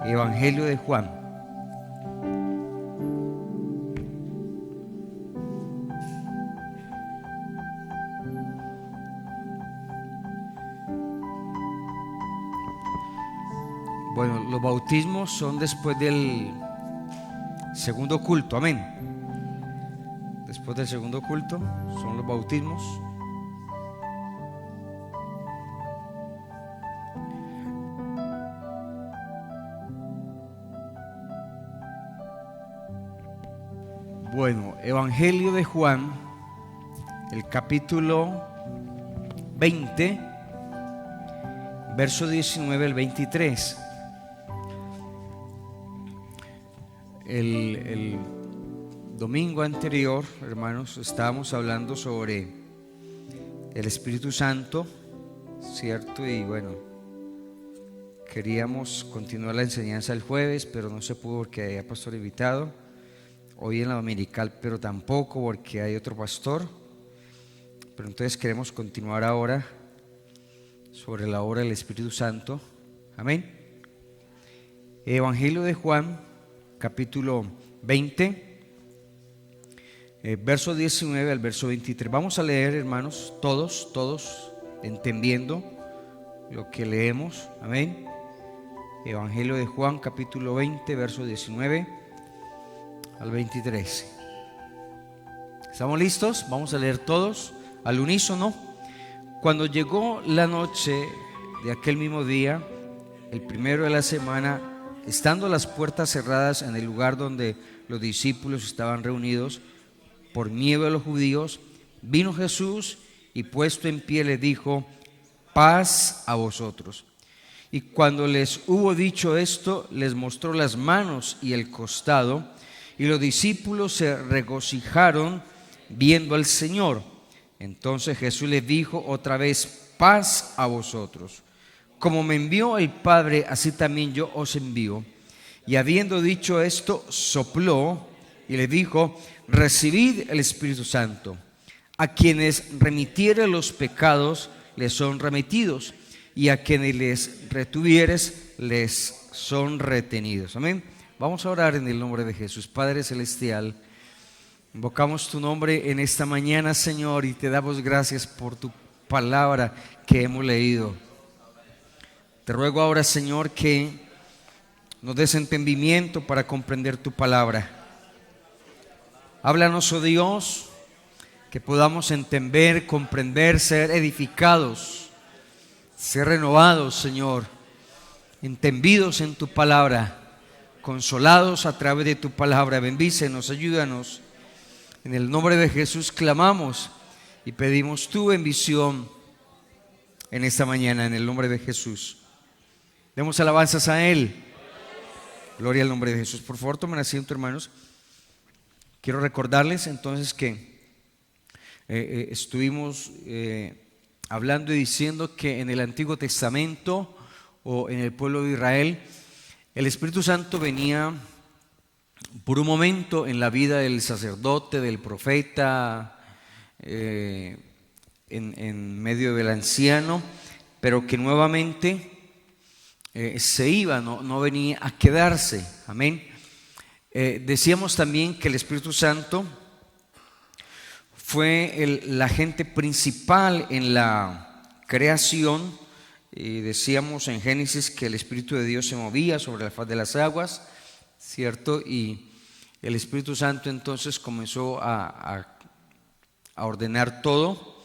Evangelio de Juan. Bueno, los bautismos son después del segundo culto, amén. Después del segundo culto son los bautismos. Bueno, Evangelio de Juan, el capítulo 20, verso 19 al 23. El domingo anterior, hermanos, estábamos hablando sobre el Espíritu Santo, ¿cierto? Y bueno, queríamos continuar la enseñanza el jueves, pero no se pudo porque había pastor invitado. Hoy en la dominical, pero tampoco porque hay otro pastor. Pero entonces queremos continuar ahora sobre la obra del Espíritu Santo. Amén. Evangelio de Juan, capítulo 20, verso 19 al verso 23. Vamos a leer, hermanos, todos entendiendo lo que leemos. Amén. Evangelio de Juan, capítulo 20, verso 19 al 23. ¿Estamos listos? Vamos a leer todos al unísono. Cuando llegó la noche de aquel mismo día, el primero de la semana, estando las puertas cerradas en el lugar donde los discípulos estaban reunidos, por miedo a los judíos, vino Jesús y puesto en pie les dijo: paz a vosotros. Y cuando les hubo dicho esto, les mostró las manos y el costado. Y los discípulos se regocijaron viendo al Señor. Entonces Jesús les dijo otra vez: paz a vosotros. Como me envió el Padre, así también yo os envío. Y habiendo dicho esto, sopló y les dijo: recibid el Espíritu Santo. A quienes remitiere los pecados les son remitidos, y a quienes les retuvieres les son retenidos. Amén. Vamos a orar en el nombre de Jesús. Padre celestial, invocamos tu nombre en esta mañana, Señor, y te damos gracias por tu palabra que hemos leído. Te ruego ahora, Señor, que nos des entendimiento para comprender tu palabra. Háblanos, oh Dios, que podamos entender, comprender, ser edificados, ser renovados, Señor, entendidos en tu palabra, consolados a través de tu palabra. Bendícenos, ayúdanos. En el nombre de Jesús clamamos y pedimos tu bendición en esta mañana, en el nombre de Jesús. Demos alabanzas a Él. Gloria al nombre de Jesús. Por favor, tomen asiento, hermanos. Quiero recordarles entonces que estuvimos hablando y diciendo que en el Antiguo Testamento o en el pueblo de Israel, el Espíritu Santo venía por un momento en la vida del sacerdote, del profeta, en medio del anciano, pero que nuevamente se iba, no venía a quedarse. Amén. Decíamos también que el Espíritu Santo fue el agente principal en la creación. Y decíamos en Génesis que el Espíritu de Dios se movía sobre la faz de las aguas, ¿cierto? Y el Espíritu Santo entonces comenzó a ordenar todo.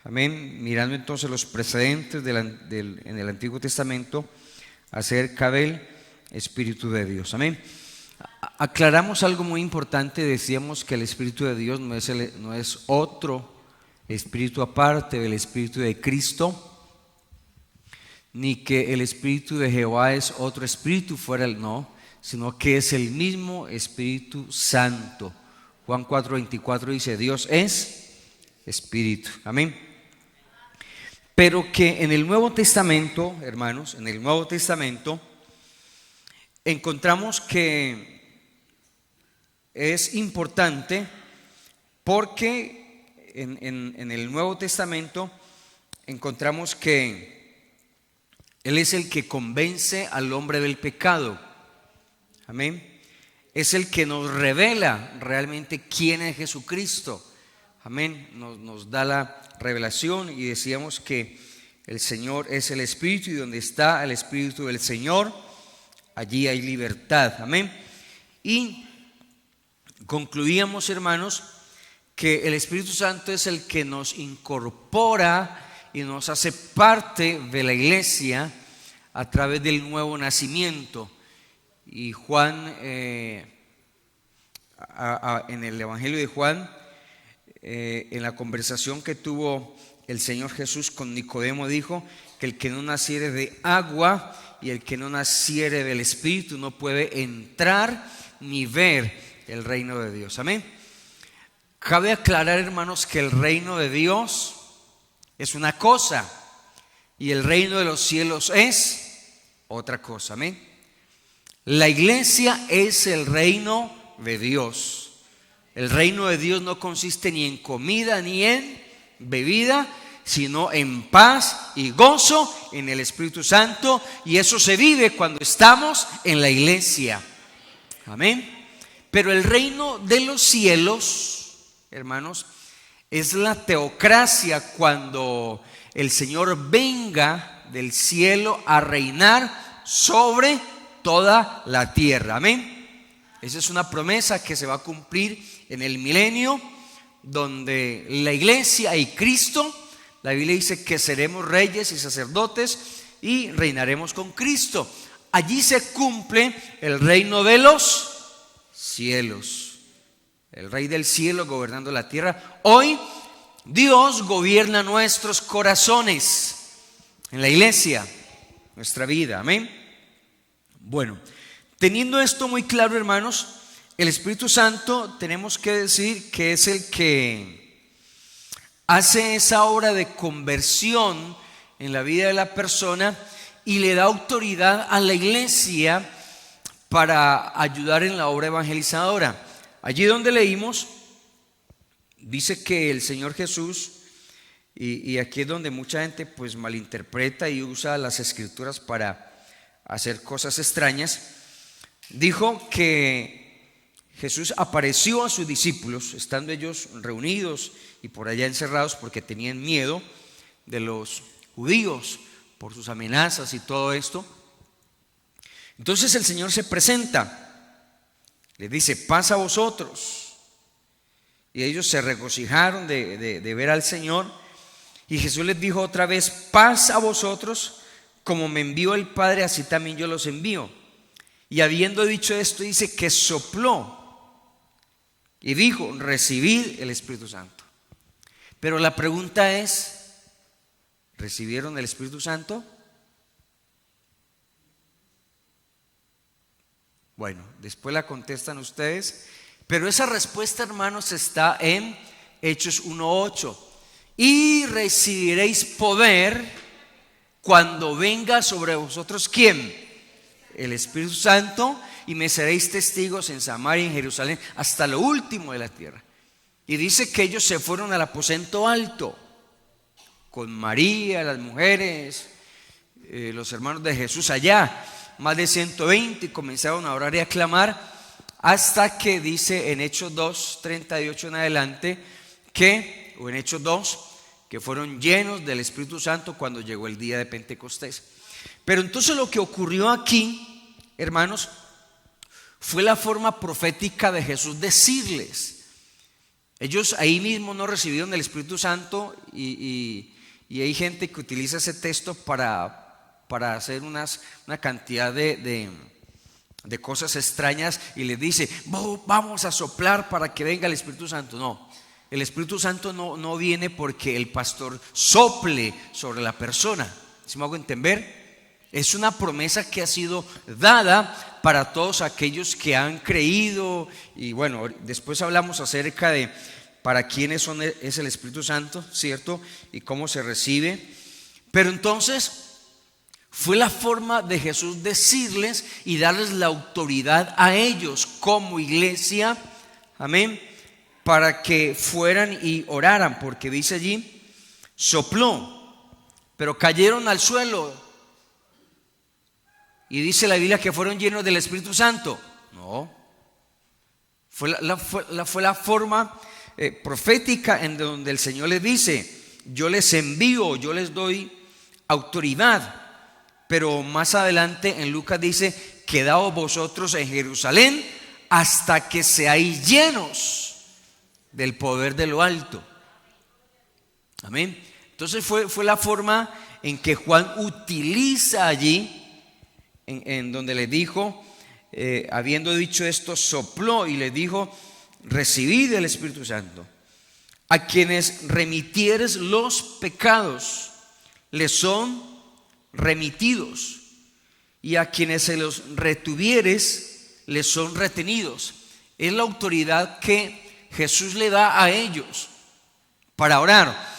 Amén. Mirando entonces los precedentes en el Antiguo Testamento acerca del Espíritu de Dios. Amén. Aclaramos algo muy importante. Decíamos que el Espíritu de Dios no es otro Espíritu aparte del Espíritu de Cristo, ni que el Espíritu de Jehová es otro espíritu fuera del no, sino que es el mismo Espíritu Santo. Juan 4:24 dice: Dios es Espíritu. Amén. Pero que en el Nuevo Testamento, hermanos, en el Nuevo Testamento encontramos que es importante porque en el Nuevo Testamento encontramos que Él es el que convence al hombre del pecado. Amén. Es el que nos revela realmente quién es Jesucristo. Amén. Nos da la revelación, y decíamos que el Señor es el Espíritu, y donde está el Espíritu del Señor, allí hay libertad. Amén. Y concluíamos, hermanos, que el Espíritu Santo es el que nos incorpora y nos hace parte de la iglesia a través del nuevo nacimiento. Y Juan, en el Evangelio de Juan, en la conversación que tuvo el Señor Jesús con Nicodemo, dijo que el que no naciere de agua y el que no naciere del Espíritu no puede entrar ni ver el reino de Dios. Amén. Cabe aclarar, hermanos, que el reino de Dios es una cosa y el reino de los cielos es otra cosa. Amén. La iglesia es el reino de Dios. El reino de Dios no consiste ni en comida ni en bebida, sino en paz y gozo en el Espíritu Santo, y eso se vive cuando estamos en la iglesia. Amén. Pero el reino de los cielos, hermanos, es la teocracia, cuando el Señor venga del cielo a reinar sobre toda la tierra. Amén. Esa es una promesa que se va a cumplir en el milenio, donde la iglesia y Cristo, la Biblia dice que seremos reyes y sacerdotes y reinaremos con Cristo. Allí se cumple el reino de los cielos, el Rey del cielo gobernando la tierra. Hoy Dios gobierna nuestros corazones en la iglesia, nuestra vida. Amén. Bueno, teniendo esto muy claro, hermanos, el Espíritu Santo, tenemos que decir que es el que hace esa obra de conversión en la vida de la persona y le da autoridad a la iglesia para ayudar en la obra evangelizadora. Allí donde leímos, dice que el Señor Jesús, y aquí es donde mucha gente pues malinterpreta y usa las escrituras para hacer cosas extrañas, dijo que Jesús apareció a sus discípulos, estando ellos reunidos y por allá encerrados, porque tenían miedo de los judíos por sus amenazas y todo esto. Entonces el Señor se presenta, les dice: paz a vosotros. Y ellos se regocijaron de ver al Señor. Y Jesús les dijo otra vez: paz a vosotros, como me envió el Padre, así también yo los envío. Y habiendo dicho esto, dice que sopló y dijo: recibid el Espíritu Santo. Pero la pregunta es: ¿recibieron el Espíritu Santo? Bueno, después la contestan ustedes, pero esa respuesta, hermanos, está en Hechos 1:8. Y recibiréis poder cuando venga sobre vosotros, ¿quién? El Espíritu Santo, y me seréis testigos en Samaria y en Jerusalén hasta lo último de la tierra. Y dice que ellos se fueron al aposento alto con María, las mujeres, los hermanos de Jesús allá, más de 120, y comenzaron a orar y a clamar, hasta que dice en Hechos 2:38 en adelante, que, o en Hechos 2, que fueron llenos del Espíritu Santo cuando llegó el día de Pentecostés. Pero entonces lo que ocurrió aquí, hermanos, fue la forma profética de Jesús decirles. Ellos ahí mismo no recibieron el Espíritu Santo, y hay gente que utiliza ese texto para hacer una cantidad de cosas extrañas, y les dice: vamos a soplar para que venga el Espíritu Santo. No, el Espíritu Santo no viene porque el pastor sople sobre la persona. ¿Sí me hago entender? Es una promesa que ha sido dada para todos aquellos que han creído. Y bueno, después hablamos acerca de para quiénes es el Espíritu Santo, ¿cierto? Y cómo se recibe. Pero entonces fue la forma de Jesús decirles y darles la autoridad a ellos como iglesia, amén, para que fueran y oraran, porque dice allí: sopló, pero cayeron al suelo. Y dice la Biblia que fueron llenos del Espíritu Santo. No. Fue la forma profética en donde el Señor les dice: yo les envío, yo les doy autoridad. Pero más adelante en Lucas dice: quedaos vosotros en Jerusalén hasta que seáis llenos del poder de lo alto. Amén. Entonces fue la forma en que Juan utiliza allí, en donde le dijo, habiendo dicho esto, sopló y le dijo: recibid el Espíritu Santo. A quienes remitieres los pecados les son remitidos, y a quienes se los retuvieres les son retenidos. Es la autoridad que Jesús le da a ellos para orar.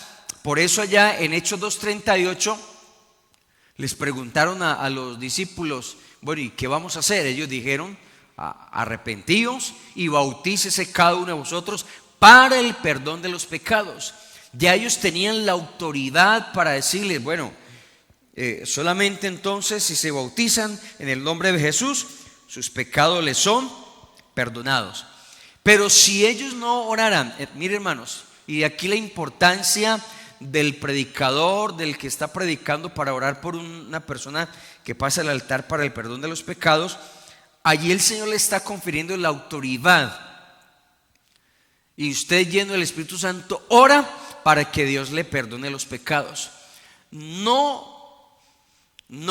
Por eso allá en Hechos 2:38 les preguntaron a los discípulos: bueno, ¿y qué vamos a hacer? Ellos dijeron: arrepentíos y bautícese cada uno de vosotros para el perdón de los pecados. Ya ellos tenían la autoridad para decirles: bueno, solamente entonces si se bautizan en el nombre de Jesús, sus pecados les son perdonados. Pero si ellos no oraran, miren hermanos, y de aquí la importancia del predicador, del que está predicando, para orar por una persona que pasa al altar para el perdón de los pecados. Allí el Señor le está confiriendo la autoridad. Y usted, lleno del Espíritu Santo, ora para que Dios le perdone los pecados. No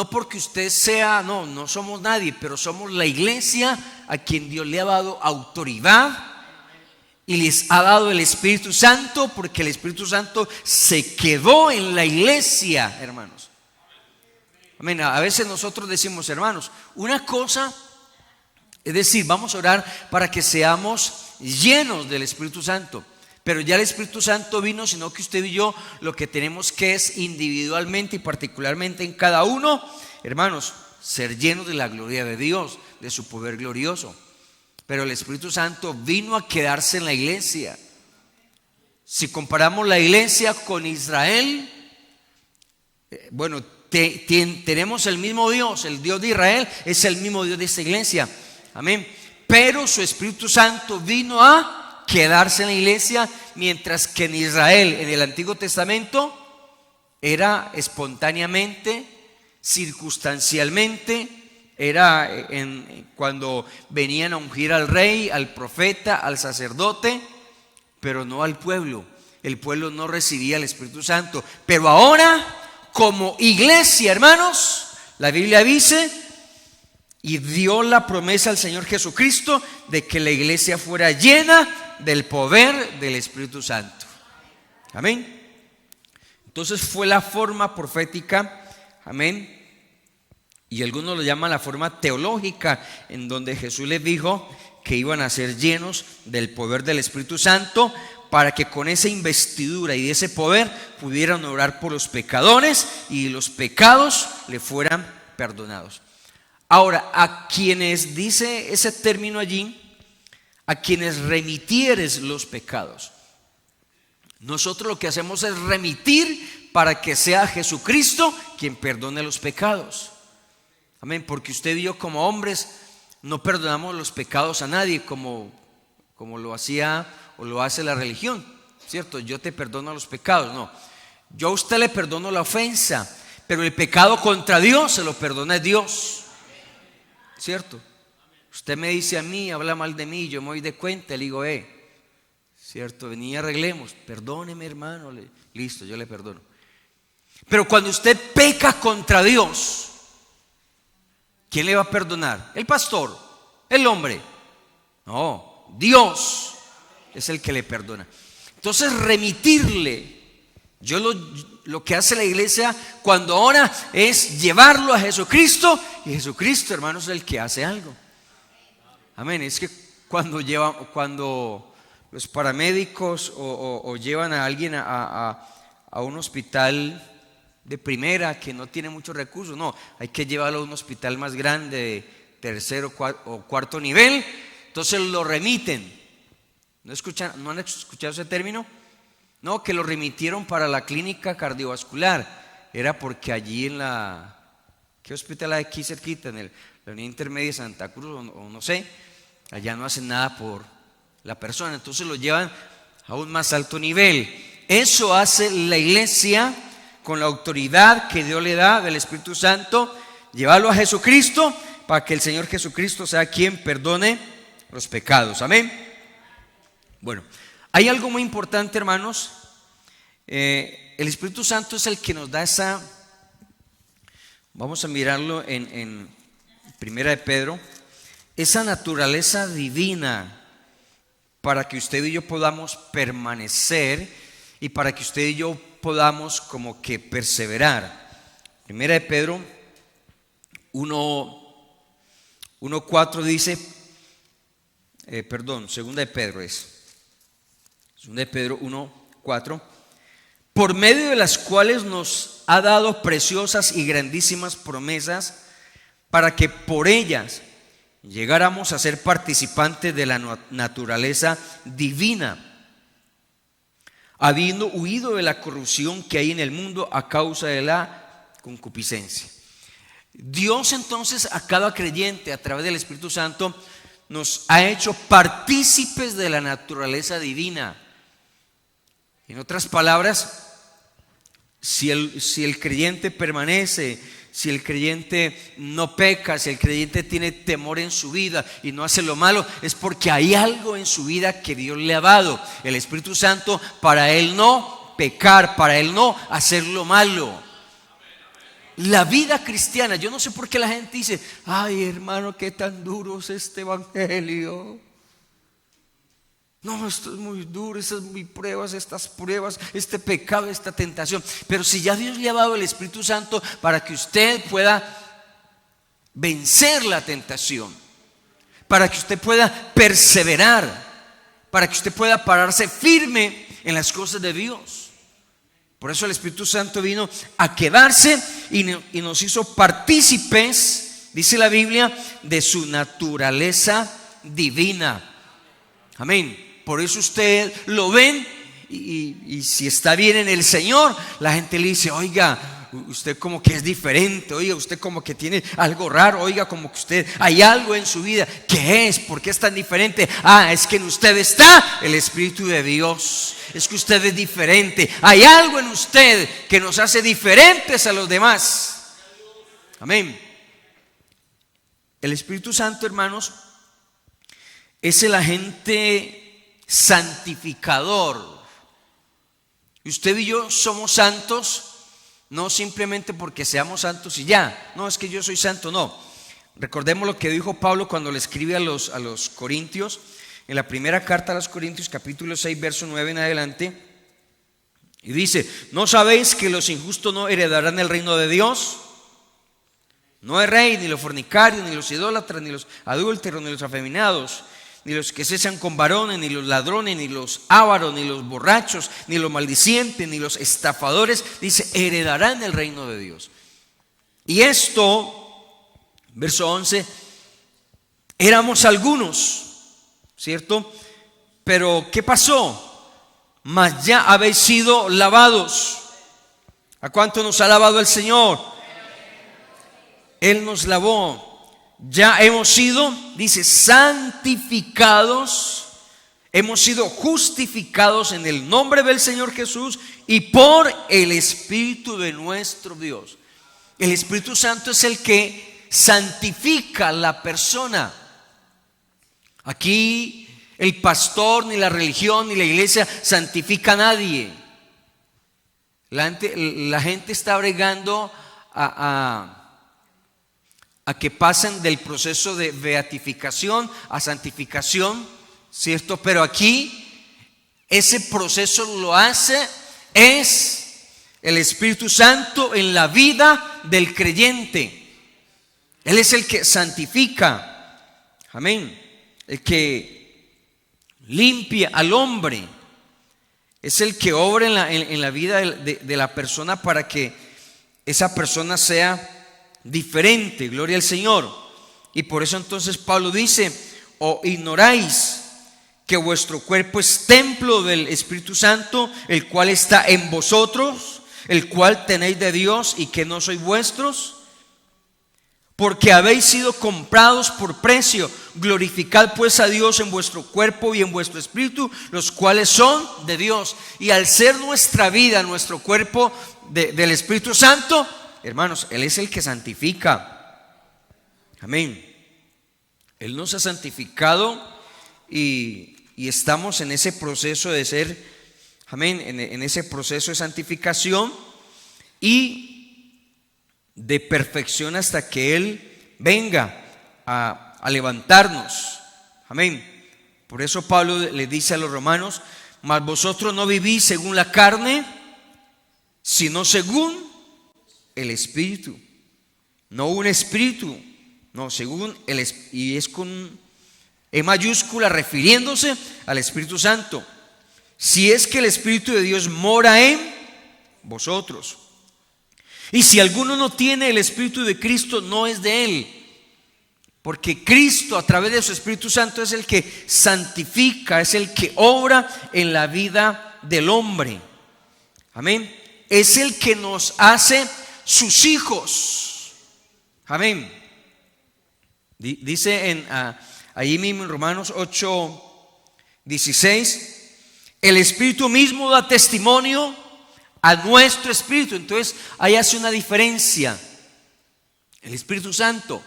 porque usted sea, no somos nadie, pero somos la iglesia a quien Dios le ha dado autoridad y les ha dado el Espíritu Santo, porque el Espíritu Santo se quedó en la iglesia, hermanos. Amén. A veces nosotros decimos: hermanos, una cosa es decir, vamos a orar para que seamos llenos del Espíritu Santo, pero ya el Espíritu Santo vino, sino que usted y yo lo que tenemos que es individualmente y particularmente en cada uno, hermanos, ser llenos de la gloria de Dios, de su poder glorioso. Pero el Espíritu Santo vino a quedarse en la iglesia. Si comparamos la iglesia con Israel, bueno, tenemos el mismo Dios. El Dios de Israel es el mismo Dios de esta iglesia. Amén. Pero su Espíritu Santo vino a quedarse en la iglesia, mientras que en Israel, en el Antiguo Testamento, era espontáneamente, circunstancialmente. Era cuando venían a ungir al rey, al profeta, al sacerdote, pero no al pueblo. El pueblo no recibía el Espíritu Santo. Pero ahora, como iglesia, hermanos, la Biblia dice, y dio la promesa al Señor Jesucristo de que la iglesia fuera llena del poder del Espíritu Santo. Amén. Entonces fue la forma profética, amén. Y algunos lo llaman la forma teológica, en donde Jesús les dijo que iban a ser llenos del poder del Espíritu Santo, para que con esa investidura y ese poder pudieran orar por los pecadores y los pecados le fueran perdonados. Ahora, a quienes, dice ese término allí, a quienes remitieres los pecados, nosotros lo que hacemos es remitir para que sea Jesucristo quien perdone los pecados. Amén. Porque usted y yo, como hombres, no perdonamos los pecados a nadie como lo hacía o lo hace la religión, ¿cierto? Yo te perdono los pecados. No, yo a usted le perdono la ofensa, pero el pecado contra Dios se lo perdona Dios, ¿cierto? Usted me dice a mí, habla mal de mí, yo me doy de cuenta, le digo, ¿cierto? Vení y arreglemos, perdóneme, hermano, listo, yo le perdono. Pero cuando usted peca contra Dios, ¿quién le va a perdonar? ¿El pastor? ¿El hombre? No, Dios es el que le perdona. Entonces remitirle, lo que hace la iglesia cuando ora es llevarlo a Jesucristo, y Jesucristo, hermanos, es el que hace algo. Amén. Es que cuando los paramédicos o llevan a alguien a un hospital de primera que no tiene muchos recursos, no, hay que llevarlo a un hospital más grande, de tercero o cuarto nivel. Entonces lo remiten. ¿No han escuchado ese término? No, que lo remitieron para la clínica cardiovascular. Era porque allí ¿qué hospital hay aquí cerquita? En la unidad intermedia de Santa Cruz o no sé, Allá no hacen nada por la persona, entonces lo llevan a un más alto nivel. Eso hace la iglesia con la autoridad que Dios le da del Espíritu Santo, llevarlo a Jesucristo para que el Señor Jesucristo sea quien perdone los pecados. Amén. Bueno, hay algo muy importante, hermanos. El Espíritu Santo es el que nos da esa, vamos a mirarlo en Primera de Pedro, esa naturaleza divina para que usted y yo podamos permanecer y para que usted y yo podamos como que perseverar. Primera de Pedro 1:4 dice, segunda de Pedro es, segunda de Pedro 1:4, por medio de las cuales nos ha dado preciosas y grandísimas promesas, para que por ellas llegáramos a ser participantes de la naturaleza divina, habiendo huido de la corrupción que hay en el mundo a causa de la concupiscencia. Dios entonces a cada creyente a través del Espíritu Santo nos ha hecho partícipes de la naturaleza divina. En otras palabras, si el creyente permanece, si el creyente no peca, si el creyente tiene temor en su vida y no hace lo malo, es porque hay algo en su vida que Dios le ha dado, el Espíritu Santo, para él no pecar, para él no hacer lo malo. La vida cristiana, yo no sé por qué la gente dice, ay hermano, qué tan duro es este evangelio. No, esto es muy duro, estas pruebas, este pecado, esta tentación. Pero si ya Dios le ha dado el Espíritu Santo para que usted pueda vencer la tentación, para que usted pueda perseverar, para que usted pueda pararse firme en las cosas de Dios. Por eso el Espíritu Santo vino a quedarse y nos hizo partícipes, dice la Biblia, de su naturaleza divina. Amén. Por eso usted lo ven y si está bien en el Señor, la gente le dice, oiga, usted como que es diferente, oiga, usted como que tiene algo raro, oiga, como que usted hay algo en su vida. ¿Qué es? ¿Por qué es tan diferente? Es que en usted está el Espíritu de Dios. Es que usted es diferente. Hay algo en usted que nos hace diferentes a los demás. Amén. El Espíritu Santo, hermanos, es el agente santificador. Usted y yo somos santos no simplemente porque seamos santos y ya. No, es que yo soy santo, no. Recordemos lo que dijo Pablo cuando le escribe a los Corintios, en la primera carta a los Corintios, capítulo 6, verso 9 en adelante. Y dice, ¿no sabéis que los injustos no heredarán el reino de Dios? No hay rey, ni los fornicarios, ni los idólatras, ni los adúlteros, ni los afeminados, ni los que cesan con varones, ni los ladrones, ni los ávaros, ni los borrachos, ni los maldicientes, ni los estafadores, dice, heredarán el reino de Dios. Y esto, verso 11, éramos algunos, ¿cierto? Pero ¿qué pasó? Mas ya habéis sido lavados. ¿A cuánto nos ha lavado el Señor? Él nos lavó. Ya hemos sido, dice, santificados, hemos sido justificados en el nombre del Señor Jesús y por el Espíritu de nuestro Dios. El Espíritu Santo es el que santifica a la persona. Aquí el pastor, ni la religión, ni la iglesia santifica a nadie. La gente está bregando a que pasen del proceso de beatificación a santificación, ¿cierto? Pero aquí ese proceso lo hace es el Espíritu Santo en la vida del creyente. Él es el que santifica, amén, el que limpia al hombre, es el que obra en la vida de la persona para que esa persona sea diferente, gloria al Señor. Y por eso entonces Pablo dice, ¿o ignoráis que vuestro cuerpo es templo del Espíritu Santo, el cual está en vosotros, el cual tenéis de Dios y que no sois vuestros? Porque habéis sido comprados por precio, glorificad pues a Dios en vuestro cuerpo y en vuestro espíritu, los cuales son de Dios. Y al ser nuestra vida, nuestro cuerpo del Espíritu Santo, hermanos, Él es el que santifica. Amén. Él nos ha santificado y estamos en ese proceso de ser, amén, en ese proceso de santificación y de perfección hasta que Él venga a levantarnos. Amén. Por eso Pablo le dice a los romanos: mas vosotros no vivís según la carne, sino según el Espíritu. No un espíritu, no, según el Espíritu. Y es con E mayúscula, refiriéndose al Espíritu Santo. Si es que el Espíritu de Dios mora en vosotros. Y si alguno no tiene el Espíritu de Cristo, no es de él. Porque Cristo, a través de su Espíritu Santo, es el que santifica, es el que obra en la vida del hombre. Amén. Es el que nos hace sus hijos. Amén. Dice ahí mismo en Romanos 8:16, el Espíritu mismo da testimonio a nuestro espíritu. Entonces ahí hace una diferencia. El Espíritu Santo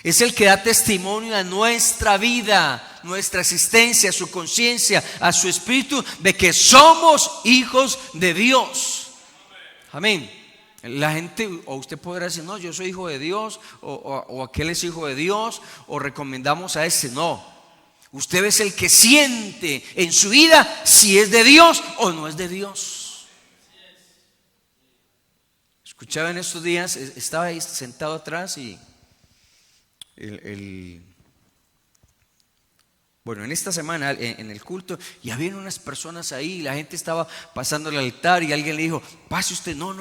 es el que da testimonio a nuestra vida, nuestra existencia, a su conciencia, a su espíritu, de que somos hijos de Dios. Amén. La gente, o usted podrá decir: no, yo soy hijo de Dios, o aquel es hijo de Dios, o recomendamos a ese. No, usted es el que siente en su vida si es de Dios o no es de Dios. Escuchaba en estos días, estaba ahí sentado atrás y bueno, en esta semana en el culto, y habían unas personas ahí, la gente estaba pasando el altar y alguien le dijo: pase usted. No,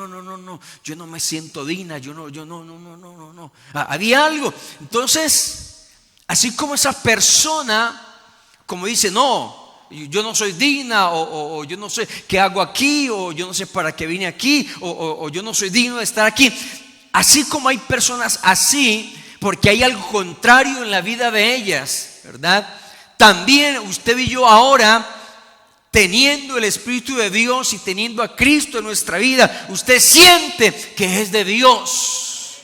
yo no me siento digna, yo no. Había algo. Entonces, así como esa persona, como dice: no, yo no soy digna, o yo no sé qué hago aquí, o yo no sé para qué vine aquí, o yo no soy digno de estar aquí. Así como hay personas así, porque hay algo contrario en la vida de ellas, ¿verdad? También usted y yo ahora, teniendo el Espíritu de Dios y teniendo a Cristo en nuestra vida, usted siente que es de Dios.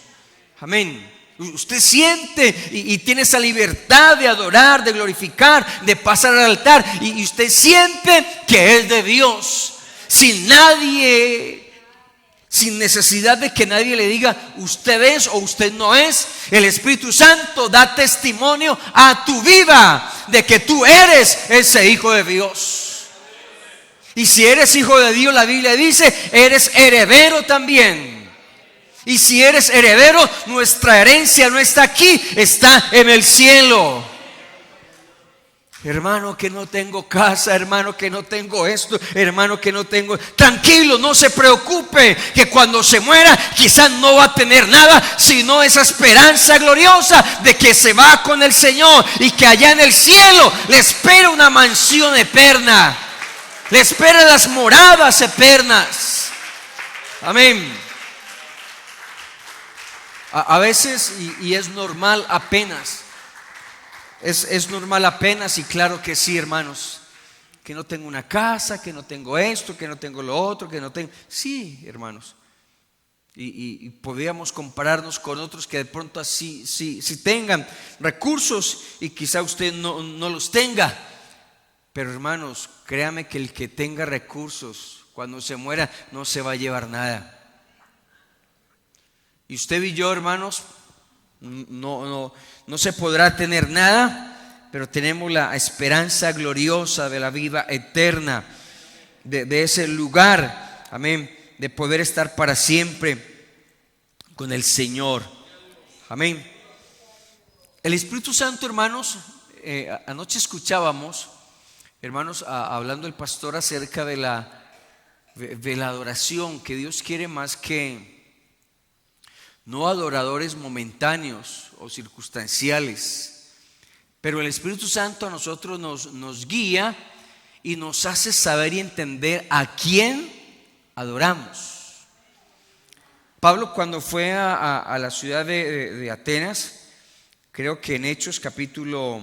Amén. Usted siente y tiene esa libertad de adorar, de glorificar, de pasar al altar, y usted siente que es de Dios, sin necesidad de que nadie le diga: usted es o usted no es. El Espíritu Santo da testimonio a tu vida de que tú eres ese hijo de Dios. Y si eres hijo de Dios, la Biblia dice: eres heredero también. Y si eres heredero, nuestra herencia no está aquí, está en el cielo. Hermano, que no tengo casa, hermano, que no tengo esto, hermano, que no tengo. Tranquilo, no se preocupe, que cuando se muera quizás no va a tener nada, sino esa esperanza gloriosa de que se va con el Señor y que allá en el cielo le espera una mansión eterna, le espera las moradas eternas. Amén. A veces, y es normal apenas. Es normal apenas, y claro que sí, hermanos, que no tengo una casa, que no tengo esto, que no tengo lo otro, que no tengo. Sí, hermanos. Y podríamos compararnos con otros que de pronto así sí tengan recursos, y quizá usted no los tenga. Pero hermanos, créame que el que tenga recursos, cuando se muera, no se va a llevar nada. Y usted y yo, hermanos, no se podrá tener nada, pero tenemos la esperanza gloriosa de la vida eterna, de ese lugar, amén, de poder estar para siempre con el Señor. Amén. El Espíritu Santo, hermanos, anoche escuchábamos, hermanos, hablando el pastor acerca de la adoración, que Dios quiere más que no adoradores momentáneos o circunstanciales, pero el Espíritu Santo a nosotros nos guía y nos hace saber y entender a quién adoramos. Pablo, cuando fue a la ciudad de Atenas, creo que en Hechos capítulo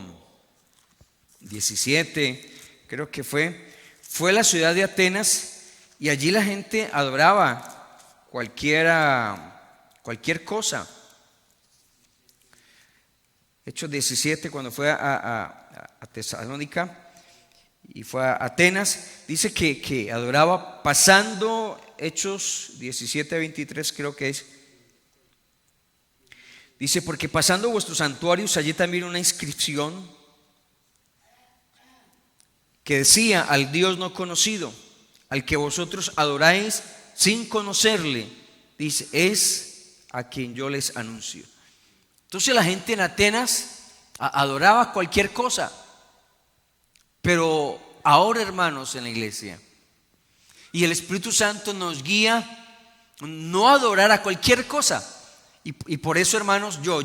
17, creo que fue la ciudad de Atenas, y allí la gente adoraba cualquier cosa. Hechos 17, cuando fue a Tesalónica y fue a Atenas, dice que adoraba pasando. Hechos 17:23 creo que es. Dice: porque pasando vuestros santuarios allí también una inscripción que decía: al Dios no conocido, al que vosotros adoráis sin conocerle, dice, es a quien yo les anuncio. Entonces la gente en Atenas adoraba cualquier cosa. Pero ahora, hermanos, en la iglesia, y el Espíritu Santo nos guía no a adorar a cualquier cosa. Y por eso, hermanos, yo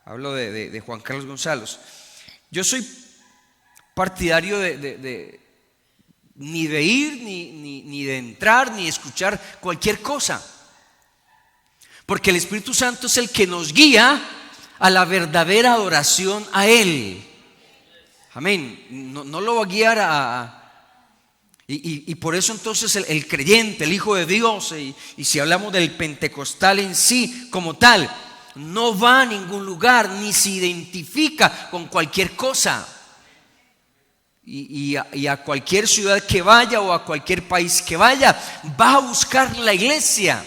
hablo de Juan Carlos González. Yo soy partidario ni de ir, ni de entrar, ni escuchar cualquier cosa. Porque el Espíritu Santo es el que nos guía a la verdadera adoración a Él. Amén. No lo va a guiar y por eso entonces el creyente, el Hijo de Dios, y si hablamos del pentecostal en sí como tal, no va a ningún lugar ni se identifica con cualquier cosa. Y a cualquier ciudad que vaya o a cualquier país que vaya, va a buscar la iglesia,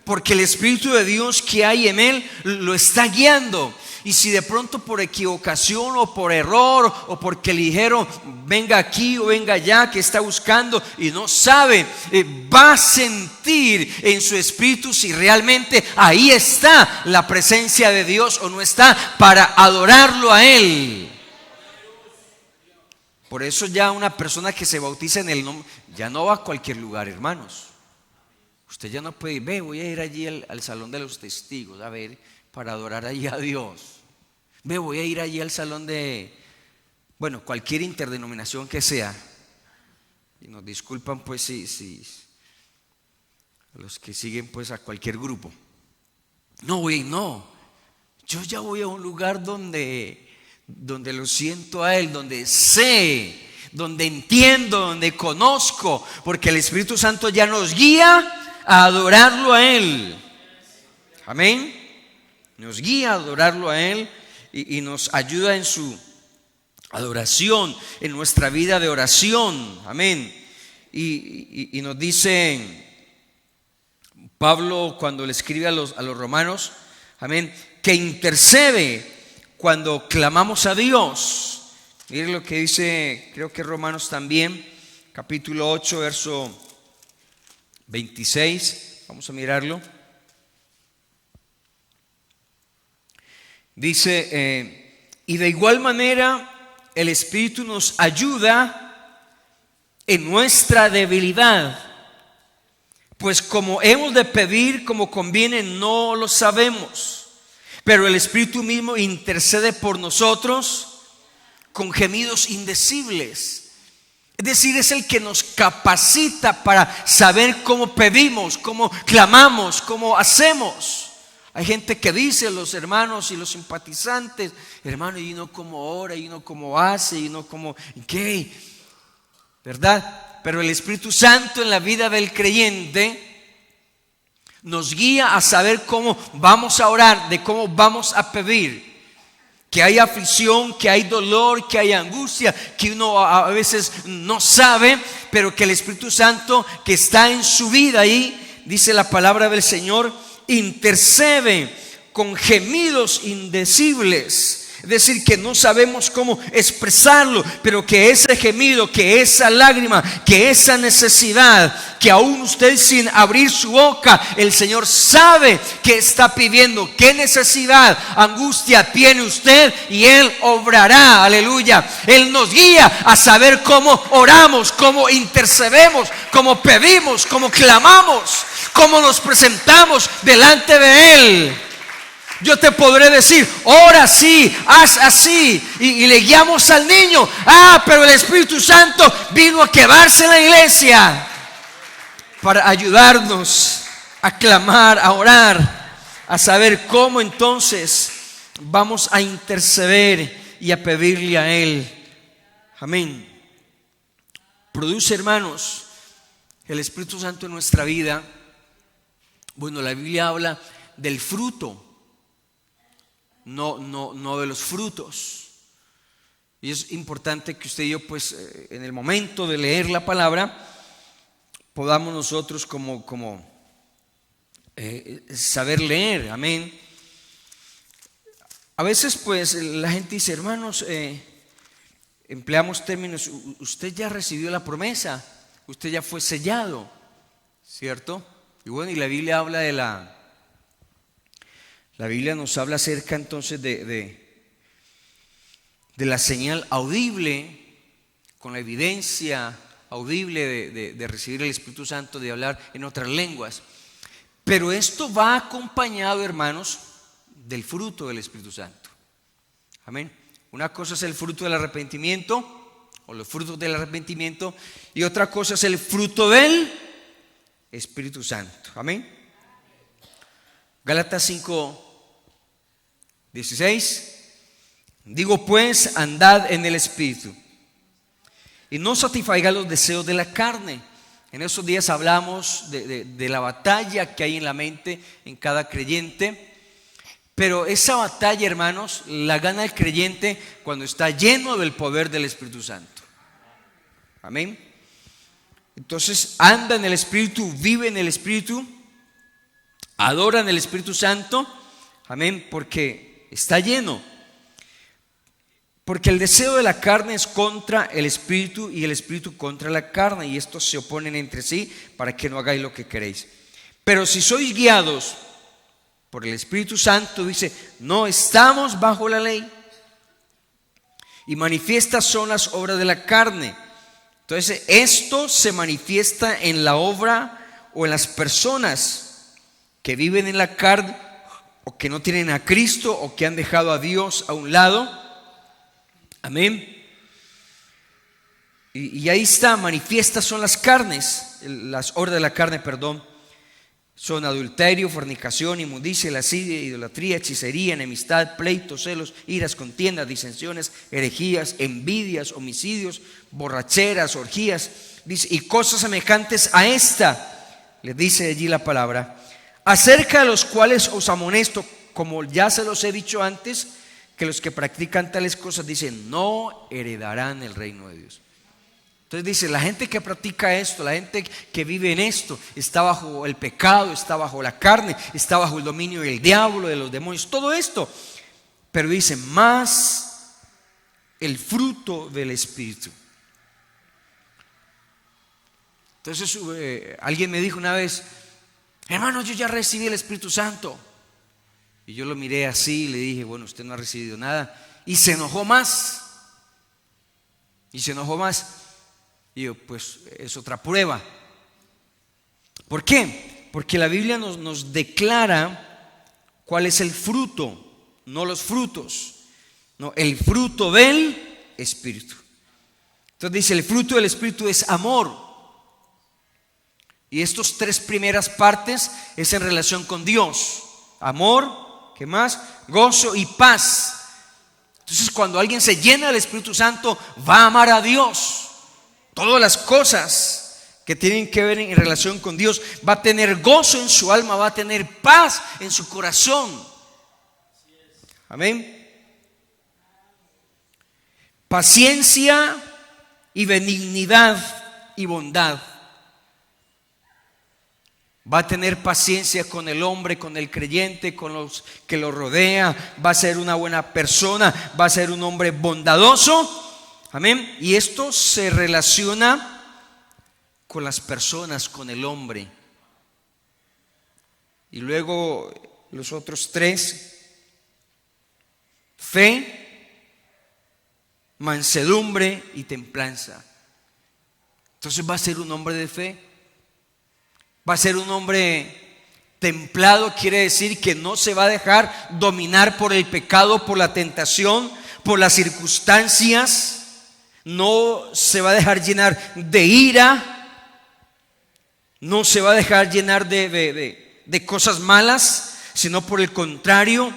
porque el Espíritu de Dios que hay en él lo está guiando. Y si de pronto por equivocación o por error o porque le dijeron venga aquí o venga allá, que está buscando y no sabe, va a sentir en su espíritu si realmente ahí está la presencia de Dios o no está, para adorarlo a Él. Por eso ya una persona que se bautiza en el nombre ya no va a cualquier lugar, hermanos. Usted ya no puede ir, voy a ir allí al salón de los testigos, a ver, para adorar allí a Dios. Voy a ir allí al salón de, cualquier interdenominación que sea. Y nos disculpan pues si a los que siguen pues a cualquier grupo. No. Yo ya voy a un lugar donde lo siento a Él, donde sé, donde entiendo, donde conozco, porque el Espíritu Santo ya nos guía a adorarlo a Él. Amén. Nos guía a adorarlo a Él y nos ayuda en su adoración, en nuestra vida de oración. Amén. Y nos dice Pablo cuando le escribe a los romanos, amén, que intercede cuando clamamos a Dios. Miren lo que dice, creo que Romanos también, capítulo 8, verso 26. Vamos a mirarlo. Dice, y de igual manera el Espíritu nos ayuda en nuestra debilidad, pues como hemos de pedir como conviene no lo sabemos, pero el Espíritu mismo intercede por nosotros con gemidos indecibles. Es decir, es el que nos capacita para saber cómo pedimos, cómo clamamos, cómo hacemos. Hay gente que dice, los hermanos y los simpatizantes, hermano, y uno cómo ora, y uno cómo hace, y uno cómo, ¿qué? ¿Verdad? Pero el Espíritu Santo en la vida del creyente nos guía a saber cómo vamos a orar, de cómo vamos a pedir. Que hay aflicción, que hay dolor, que hay angustia, que uno a veces no sabe, pero que el Espíritu Santo que está en su vida ahí, dice la palabra del Señor, intercede con gemidos indecibles. Es decir, que no sabemos cómo expresarlo, pero que ese gemido, que esa lágrima, que esa necesidad, que aún usted sin abrir su boca, el Señor sabe que está pidiendo, qué necesidad, angustia tiene usted, y Él obrará. Aleluya. Él nos guía a saber cómo oramos, cómo intercedemos, cómo pedimos, cómo clamamos, cómo nos presentamos delante de Él. Yo te podré decir, ora así, haz así, y le guiamos al niño. Pero el Espíritu Santo vino a quedarse en la iglesia para ayudarnos a clamar, a orar, a saber cómo entonces vamos a interceder y a pedirle a Él. Amén. Produce, hermanos, el Espíritu Santo en nuestra vida. Bueno, la Biblia habla del fruto, no de los frutos. Y es importante que usted y yo, pues, en el momento de leer la palabra, podamos nosotros como saber leer. Amén. A veces, pues, la gente dice, hermanos, empleamos términos, usted ya recibió la promesa, usted ya fue sellado, ¿cierto? Y bueno, y la Biblia habla la Biblia nos habla acerca entonces de la señal audible, con la evidencia audible de recibir el Espíritu Santo, de hablar en otras lenguas. Pero esto va acompañado, hermanos, del fruto del Espíritu Santo. Amén. Una cosa es el fruto del arrepentimiento, o los frutos del arrepentimiento, y otra cosa es el fruto del Espíritu Santo. Amén. Gálatas 5:16. Digo pues, andad en el Espíritu y no satisfagáis los deseos de la carne. En esos días hablamos de la batalla que hay en la mente en cada creyente. Pero esa batalla, hermanos, la gana el creyente cuando está lleno del poder del Espíritu Santo. Amén. Entonces anda en el Espíritu, vive en el Espíritu, adora en el Espíritu Santo. Amén, porque está lleno. Porque el deseo de la carne es contra el Espíritu y el Espíritu contra la carne, y estos se oponen entre sí para que no hagáis lo que queréis. Pero si sois guiados por el Espíritu Santo, dice, no estamos bajo la ley. Y manifiestas son las obras de la carne. Entonces esto se manifiesta en la obra o en las personas que viven en la carne, o que no tienen a Cristo, o que han dejado a Dios a un lado. Amén. Y ahí está, manifiestas son las carnes, las obras de la carne, perdón. Son adulterio, fornicación, inmundicia, lascivia, idolatría, hechicería, enemistad, pleitos, celos, iras, contiendas, disensiones, herejías, envidias, homicidios, borracheras, orgías, dice, y cosas semejantes a esta. Les dice allí la palabra, acerca de los cuales os amonesto, como ya se los he dicho antes, que los que practican tales cosas, dicen, no heredarán el reino de Dios. Entonces dice, la gente que practica esto, la gente que vive en esto, está bajo el pecado, está bajo la carne, está bajo el dominio del diablo, de los demonios, todo esto. Pero dice, más el fruto del Espíritu. Entonces alguien me dijo una vez, hermano, yo ya recibí el Espíritu Santo. Y yo lo miré así y le dije, bueno, usted no ha recibido nada. Y se enojó más. Y yo, pues es otra prueba. ¿Por qué? Porque la Biblia nos declara cuál es el fruto, no los frutos. No, el fruto del Espíritu. Entonces dice, el fruto del Espíritu es amor. Y estas tres primeras partes es en relación con Dios. Amor, ¿qué más? Gozo y paz. Entonces cuando alguien se llena del Espíritu Santo, va a amar a Dios. Todas las cosas que tienen que ver en relación con Dios, va a tener gozo en su alma, va a tener paz en su corazón. Amén. Paciencia y benignidad y bondad. Va a tener paciencia con el hombre, con el creyente, con los que lo rodea. Va a ser una buena persona, va a ser un hombre bondadoso. Amén. Y esto se relaciona con las personas, con el hombre. Y luego los otros tres: fe, mansedumbre y templanza. Entonces va a ser un hombre de fe. Va a ser un hombre templado, quiere decir que no se va a dejar dominar por el pecado, por la tentación, por las circunstancias. No se va a dejar llenar de ira, no se va a dejar llenar de cosas malas, sino por el contrario.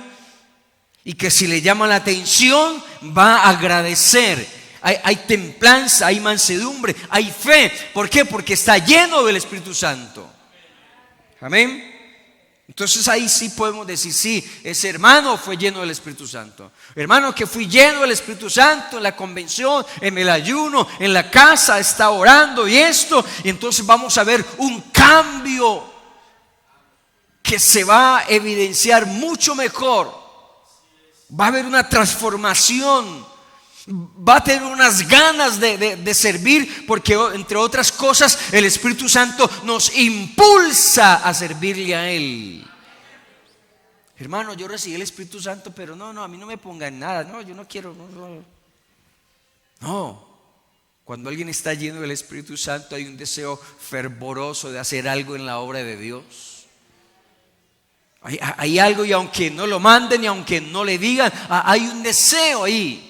y que si le llama la atención va a agradecer. Hay templanza, hay mansedumbre, hay fe. ¿Por qué? Porque está lleno del Espíritu Santo. Amén. Entonces ahí sí podemos decir, sí, ese hermano fue lleno del Espíritu Santo. Hermano, que fui lleno del Espíritu Santo en la convención, en el ayuno, en la casa, está orando y esto. Y entonces vamos a ver un cambio que se va a evidenciar mucho mejor. Va a haber una transformación. Va a tener unas ganas de servir, porque entre otras cosas el Espíritu Santo nos impulsa a servirle a Él. Hermano, yo recibí el Espíritu Santo, pero no, a mí no me pongan nada. No, yo no quiero. No. Cuando alguien está lleno del Espíritu Santo hay un deseo fervoroso de hacer algo en la obra de Dios. Hay algo, y aunque no lo manden y aunque no le digan, hay un deseo ahí.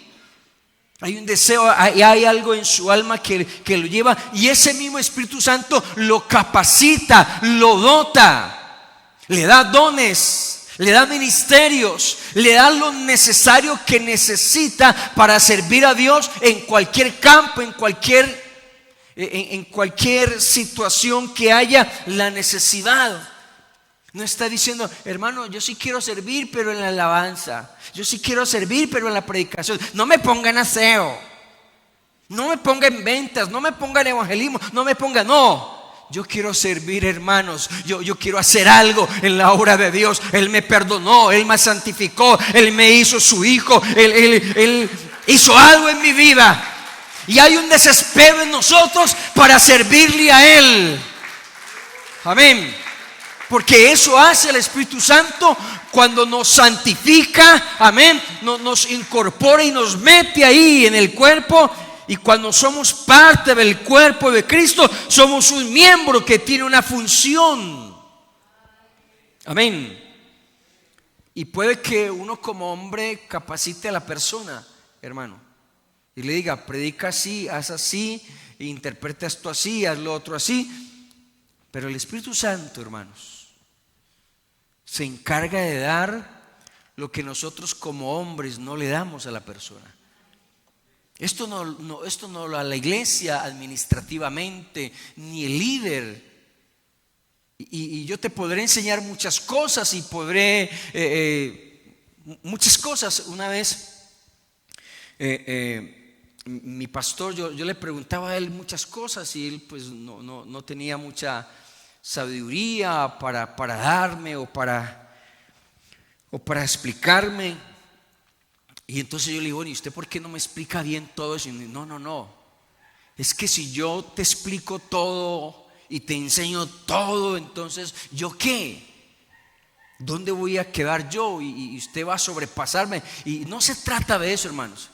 Hay un deseo, hay algo en su alma que lo lleva, y ese mismo Espíritu Santo lo capacita, lo dota, le da dones, le da ministerios, le da lo necesario que necesita para servir a Dios en cualquier campo, en cualquier situación que haya la necesidad. No está diciendo, hermano, yo sí quiero servir, pero en la alabanza. Yo sí quiero servir, pero en la predicación. No me pongan aseo, no me pongan en ventas, no me pongan en evangelismo, no. Yo quiero servir, hermanos. Yo quiero hacer algo en la obra de Dios. Él me perdonó, Él me santificó, Él me hizo su hijo, Él hizo algo en mi vida. Y hay un desespero en nosotros para servirle a Él. Amén. Porque eso hace el Espíritu Santo cuando nos santifica, amén, nos incorpora y nos mete ahí en el cuerpo. Y cuando somos parte del cuerpo de Cristo, somos un miembro que tiene una función. Amén. Y puede que uno como hombre capacite a la persona, hermano, y le diga, predica así, haz así, interpreta esto así, haz lo otro así. Pero el Espíritu Santo, hermanos, se encarga de dar lo que nosotros como hombres no le damos a la persona. Esto no lo da la iglesia administrativamente, ni el líder. Y yo te podré enseñar muchas cosas y podré muchas cosas. Una vez mi pastor, yo le preguntaba a él muchas cosas y él pues no tenía mucha sabiduría para darme o para explicarme. Y entonces yo le digo, ¿y usted por qué no me explica bien todo eso? Y no, es que si yo te explico todo y te enseño todo, entonces ¿yo qué? ¿Dónde voy a quedar yo? Y usted va a sobrepasarme. Y no se trata de eso, hermanos.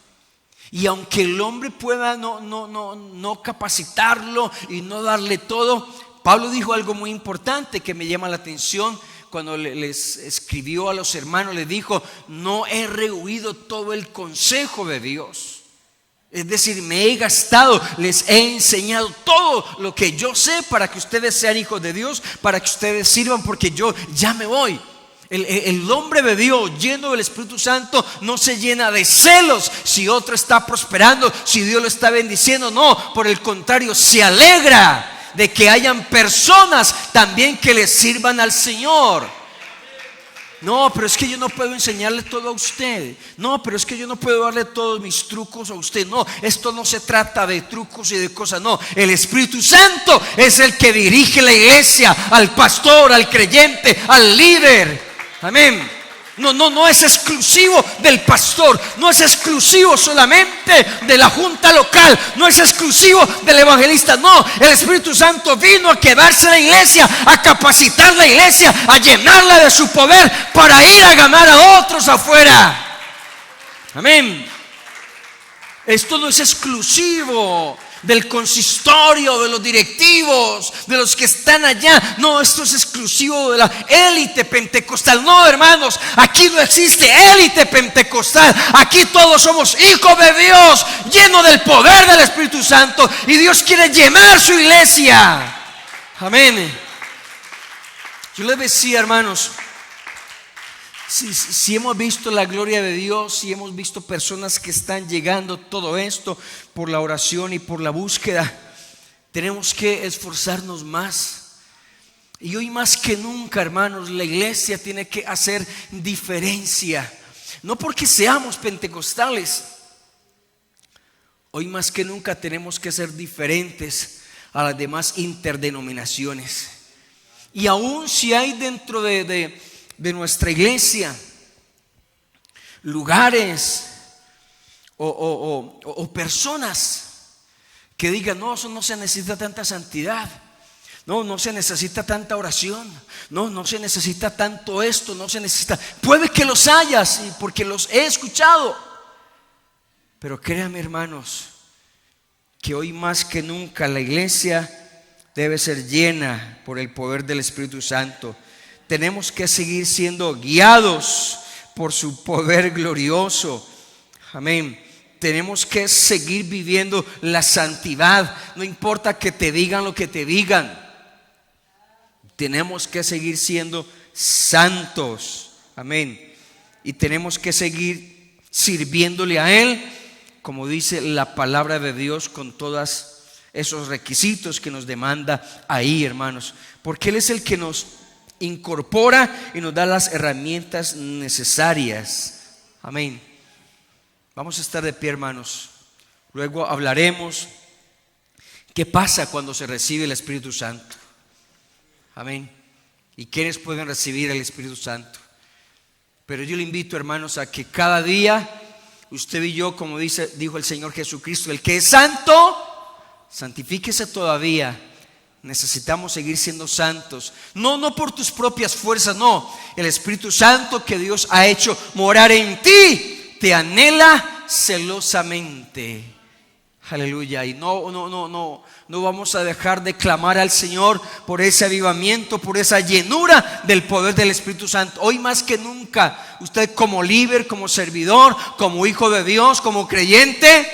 Y aunque el hombre pueda no capacitarlo y no darle todo, Pablo dijo algo muy importante que me llama la atención. Cuando les escribió a los hermanos, les dijo, no he rehuido todo el consejo de Dios. Es decir, me he gastado, les he enseñado todo lo que yo sé para que ustedes sean hijos de Dios, para que ustedes sirvan, porque yo ya me voy. El hombre de Dios lleno del Espíritu Santo no se llena de celos si otro está prosperando, si Dios lo está bendiciendo. No, por el contrario, se alegra de que hayan personas también que le sirvan al Señor. No, pero es que yo no puedo enseñarle todo a usted. No, pero es que yo no puedo darle todos mis trucos a usted. No, esto no se trata de trucos y de cosas. No, el Espíritu Santo es el que dirige la iglesia, al pastor, al creyente, al líder. Amén. No es exclusivo del pastor, no es exclusivo solamente de la junta local, no es exclusivo del evangelista. No, el Espíritu Santo vino a quedarse en la iglesia, a capacitar la iglesia, a llenarla de su poder para ir a ganar a otros afuera. Amén. Esto no es exclusivo del consistorio, de los directivos, de los que están allá. No, esto es exclusivo de la élite pentecostal. No, hermanos, aquí no existe élite pentecostal. Aquí todos somos hijos de Dios, llenos del poder del Espíritu Santo, y Dios quiere llenar su iglesia. Amén. Yo les decía, hermanos, Si hemos visto la gloria de Dios, si hemos visto personas que están llegando, todo esto por la oración y por la búsqueda, tenemos que esforzarnos más. Y hoy más que nunca, hermanos, la iglesia tiene que hacer diferencia. No porque seamos pentecostales, hoy más que nunca tenemos que ser diferentes a las demás interdenominaciones. Y aún si hay dentro de nuestra iglesia lugares o personas que digan: no, eso no se necesita tanta santidad, no se necesita tanta oración, no se necesita tanto esto, no se necesita. Puede que los hayas, porque los he escuchado, pero créanme, hermanos, que hoy más que nunca la iglesia debe ser llena por el poder del Espíritu Santo. Tenemos que seguir siendo guiados por su poder glorioso. Amén. Tenemos que seguir viviendo la santidad. No importa que te digan lo que te digan. Tenemos que seguir siendo santos. Amén. Y tenemos que seguir sirviéndole a Él, como dice la palabra de Dios, con todas esos requisitos que nos demanda ahí, hermanos, porque Él es el que nos incorpora y nos da las herramientas necesarias. Amén. Vamos a estar de pie, hermanos. Luego hablaremos qué pasa cuando se recibe el Espíritu Santo. Amén. Y quiénes pueden recibir el Espíritu Santo. Pero yo le invito, hermanos, a que cada día usted y yo, como dijo el Señor Jesucristo, el que es santo, santifíquese todavía. Necesitamos seguir siendo santos. No por tus propias fuerzas, no. El Espíritu Santo que Dios ha hecho morar en ti te anhela celosamente. Aleluya. Y no vamos a dejar de clamar al Señor por ese avivamiento, por esa llenura del poder del Espíritu Santo. Hoy más que nunca, usted como líder, como servidor, como hijo de Dios, como creyente,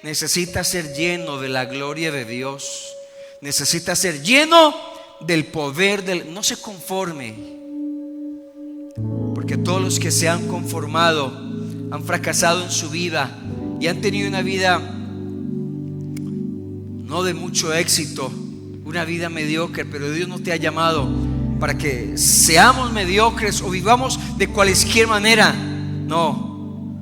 necesita ser lleno de la gloria de Dios. Necesita ser lleno del poder del. No se conforme, porque todos los que se han conformado han fracasado en su vida y han tenido una vida no de mucho éxito, una vida mediocre. Pero Dios no te ha llamado para que seamos mediocres o vivamos de cualquier manera. No,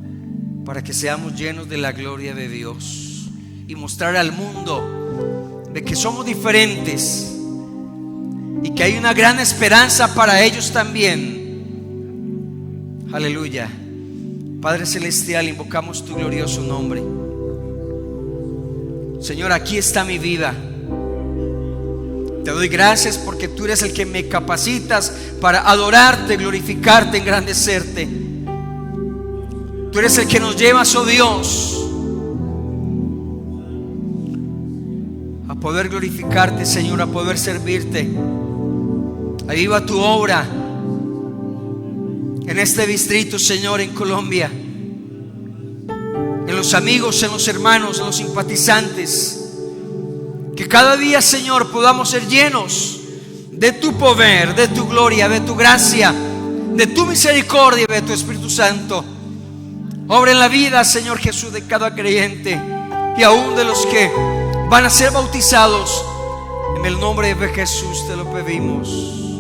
para que seamos llenos de la gloria de Dios y mostrar al mundo de que somos diferentes y que hay una gran esperanza para ellos también. Aleluya. Padre Celestial, invocamos tu glorioso nombre. Señor, aquí está mi vida. Te doy gracias porque tú eres el que me capacitas para adorarte, glorificarte, engrandecerte. Tú eres el que nos llevas, oh Dios, a poder glorificarte, Señor, a poder servirte. Aviva tu obra en este distrito, Señor, en Colombia, en los amigos, en los hermanos, en los simpatizantes. Que cada día, Señor, podamos ser llenos de tu poder, de tu gloria, de tu gracia, de tu misericordia, de tu Espíritu Santo. Obra en la vida, Señor Jesús, de cada creyente y aún de los que van a ser bautizados. En el nombre de Jesús te lo pedimos.